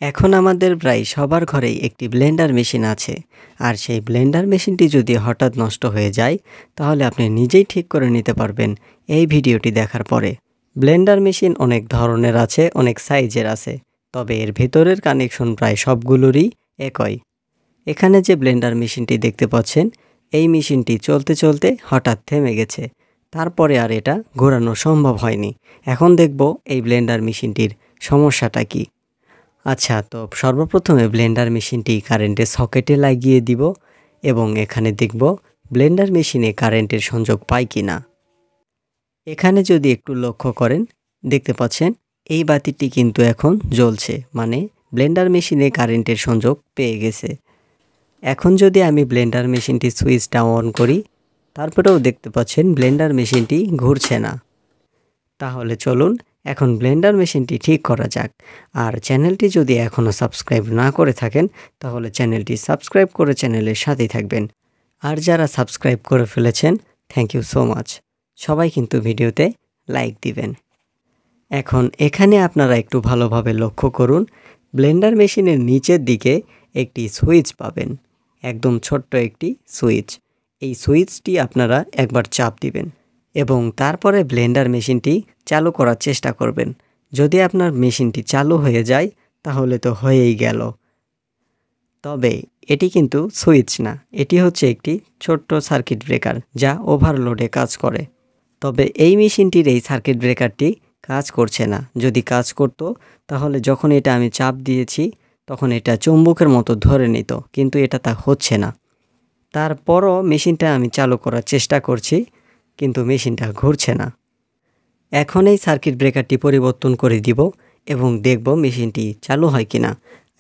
এখন আমাদের প্রায় সবার ঘরেই একটি ব্লেন্ডার মেশিন আছে। আর সেই ব্লেন্ডার মেশিনটি যদি হঠাৎ নষ্ট হয়ে যায় তাহলে আপনি নিজেই ঠিক করে নিতে পারবেন এই ভিডিওটি দেখার পরে। ব্লেন্ডার মেশিন অনেক ধরনের আছে, অনেক সাইজের আছে, তবে এর ভেতরের কানেকশন প্রায় সবগুলোরই একই। এখানে যে ব্লেন্ডার মেশিনটি দেখতে পাচ্ছেন, এই মেশিনটি চলতে চলতে হঠাৎ থেমে গেছে, তারপরে আর এটা ঘোরানো সম্ভব হয়নি। এখন দেখব এই ব্লেন্ডার মেশিনটির সমস্যাটা কি। আচ্ছা, তো সর্বপ্রথমে ব্লেন্ডার মেশিনটি কারেন্টের সকেটে লাগিয়ে দিব এবং এখানে দেখব ব্লেন্ডার মেশিনে কারেন্টের সংযোগ পায় কিনা। এখানে যদি একটু লক্ষ্য করেন, দেখতে পাচ্ছেন এই বাতিটি কিন্তু এখন জ্বলছে, মানে ব্লেন্ডার মেশিনে কারেন্টের সংযোগ পেয়ে গেছে। এখন যদি আমি ব্লেন্ডার মেশিনটি সুইচটা অন করি, তারপরেও দেখতে পাচ্ছেন ব্লেন্ডার মেশিনটি ঘুরছে না। তাহলে চলুন এখন ব্লেন্ডার মেশিনটি ঠিক করা যাক। আর চ্যানেলটি যদি এখনও সাবস্ক্রাইব না করে থাকেন তাহলে চ্যানেলটি সাবস্ক্রাইব করে চ্যানেলের সাথেই থাকবেন। আর যারা সাবস্ক্রাইব করে ফেলেছেন, থ্যাংক ইউ সো মাচ। সবাই কিন্তু ভিডিওতে লাইক দিবেন। এখন এখানে আপনারা একটু ভালোভাবে লক্ষ্য করুন, ব্লেন্ডার মেশিনের নিচের দিকে একটি সুইচ পাবেন, একদম ছোট্ট একটি সুইচ। এই সুইচটি আপনারা একবার চাপ দিবেন এবং তারপরে ব্লেন্ডার মেশিনটি চালু করার চেষ্টা করবেন। যদি আপনার মেশিনটি চালু হয়ে যায় তাহলে তো হয়েই গেল। তবে এটি কিন্তু সুইচ না, এটি হচ্ছে একটি ছোট্ট সার্কিট ব্রেকার যা ওভারলোডে কাজ করে। তবে এই মেশিনটির এই সার্কিট ব্রেকারটি কাজ করছে না। যদি কাজ করতো তাহলে যখন এটা আমি চাপ দিয়েছি তখন এটা চুম্বকের মতো ধরে নিত, কিন্তু এটা তা হচ্ছে না। তারপরও মেশিনটা আমি চালু করার চেষ্টা করছি, কিন্তু মেশিনটা ঘুরছে না। এখন এই সার্কিট ব্রেকারটি পরিবর্তন করে দিব এবং দেখব মেশিনটি চালু হয় কিনা।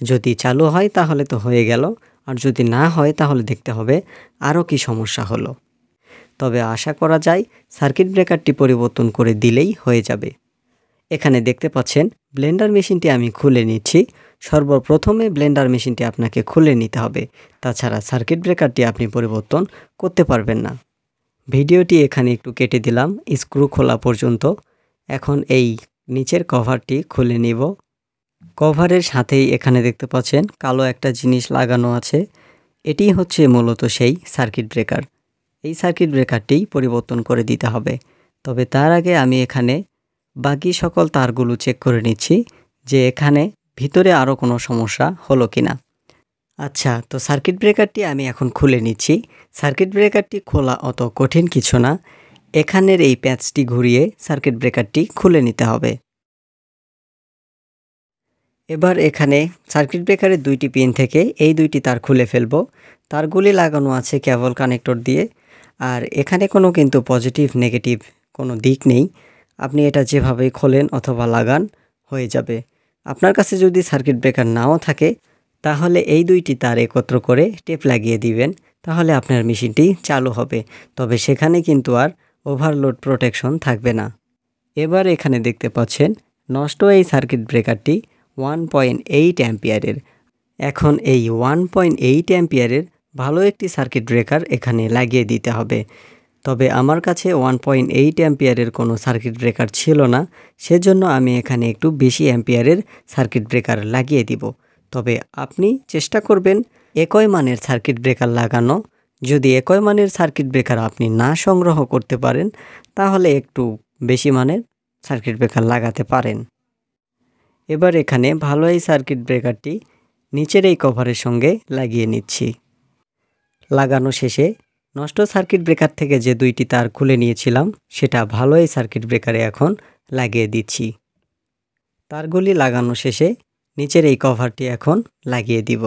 যদি চালু হয় তাহলে তো হয়ে গেল, আর যদি না হয় তাহলে দেখতে হবে আরও কি সমস্যা হলো। তবে আশা করা যায় সার্কিট ব্রেকারটি পরিবর্তন করে দিলেই হয়ে যাবে। এখানে দেখতে পাচ্ছেন ব্লেন্ডার মেশিনটি আমি খুলে নিচ্ছি। সর্বপ্রথমে ব্লেন্ডার মেশিনটি আপনাকে খুলে নিতে হবে, তাছাড়া সার্কিট ব্রেকারটি আপনি পরিবর্তন করতে পারবেন না। ভিডিওটি এখানে একটু কেটে দিলাম স্ক্রু খোলা পর্যন্ত। এখন এই নিচের কভারটি খুলে নিব। কভারের সাথেই এখানে দেখতে পাচ্ছেন কালো একটা জিনিস লাগানো আছে, এটি হচ্ছে মূলত সেই সার্কিট ব্রেকার। এই সার্কিট ব্রেকারটি পরিবর্তন করে দিতে হবে। তবে তার আগে আমি এখানে বাকি সকল তারগুলো চেক করে নিচ্ছি যে এখানে ভিতরে আরও কোনো সমস্যা হলো কিনা। আচ্ছা, তো সার্কিট ব্রেকারটি আমি এখন খুলে নিচ্ছি। সার্কিট ব্রেকারটি খোলা অত কঠিন কিছু না। এখানের এই প্যাচটি ঘুরিয়ে সার্কিট ব্রেকারটি খুলে নিতে হবে। এবার এখানে সার্কিট ব্রেকারের দুইটি পিন থেকে এই দুইটি তার খুলে ফেলবো। তারগুলি লাগানো আছে কেবল কানেক্টর দিয়ে, আর এখানে কোনো কিন্তু পজিটিভ নেগেটিভ কোনো দিক নেই। আপনি এটা যেভাবেই খোলেন অথবা লাগান হয়ে যাবে। আপনার কাছে যদি সার্কিট ব্রেকার নাও থাকে তাহলে এই দুইটি তার একত্র করে টেপ লাগিয়ে দিবেন, তাহলে আপনার মেশিনটি চালু হবে। তবে সেখানে কিন্তু আর ওভারলোড প্রোটেকশন থাকবে না। এবার এখানে দেখতে পাচ্ছেন নষ্ট এই সার্কিট ব্রেকারটি 1.8 অ্যাম্পিয়ারের। এখন এই 1.8 অ্যাম্পিয়ারের ভালো একটি সার্কিট ব্রেকার এখানে লাগিয়ে দিতে হবে। তবে আমার কাছে 1.8 অ্যাম্পিয়ারের কোনো সার্কিট ব্রেকার ছিল না, সেজন্য আমি এখানে একটু বেশি অ্যাম্পিয়ারের সার্কিট ব্রেকার লাগিয়ে দিব। তবে আপনি চেষ্টা করবেন একই মানের সার্কিট ব্রেকার লাগানো। যদি একই মানের সার্কিট ব্রেকার আপনি না সংগ্রহ করতে পারেন তাহলে একটু বেশি মানের সার্কিট ব্রেকার লাগাতে পারেন। এবার এখানে ভালো এই সার্কিট ব্রেকারটি নিচের এই কভারের সঙ্গে লাগিয়ে নিচ্ছি। লাগানো শেষে নষ্ট সার্কিট ব্রেকার থেকে যে দুইটি তার খুলে নিয়েছিলাম সেটা ভালো এই সার্কিট ব্রেকারে এখন লাগিয়ে দিচ্ছি। তারগুলি লাগানো শেষে নিচের এই কভারটি এখন লাগিয়ে দিব।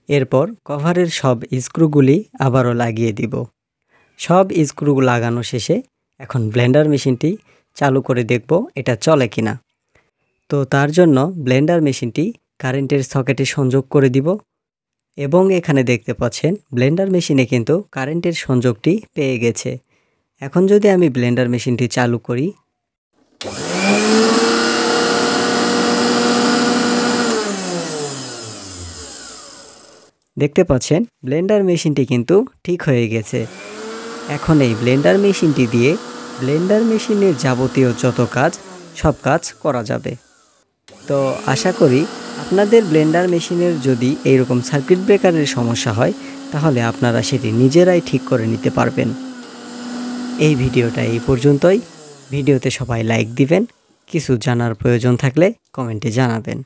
এরপর কভারের সব স্ক্রুগুলি আবারও লাগিয়ে দিব। সব স্ক্রু লাগানো শেষে এখন ব্লেন্ডার মেশিনটি চালু করে দেখব এটা চলে কিনা। তো তার জন্য ব্লেন্ডার মেশিনটি কারেন্টের সকেটে সংযোগ করে দিব এবং এখানে দেখতে পাচ্ছেন ব্লেন্ডার মেশিনে কিন্তু কারেন্টের সংযোগটি পেয়ে গেছে। এখন যদি আমি ব্লেন্ডার মেশিনটি চালু করি, দেখতে পাচ্ছেন ব্লেন্ডার মেশিনটি কিন্তু ঠিক হয়ে গেছে। এখন এই ব্লেন্ডার মেশিনটি দিয়ে ব্লেন্ডার মেশিনের যাবতীয় যত কাজ সব কাজ করা যাবে। তো আশা করি আপনাদের ব্লেন্ডার মেশিনের যদি এইরকম সার্কিট ব্রেকারের সমস্যা হয় তাহলে আপনারা সেটি নিজেরাই ঠিক করে নিতে পারবেন। এই ভিডিওটা এই পর্যন্তই। ভিডিওতে সবাই লাইক দিবেন, কিছু জানার প্রয়োজন থাকলে কমেন্টে জানাবেন।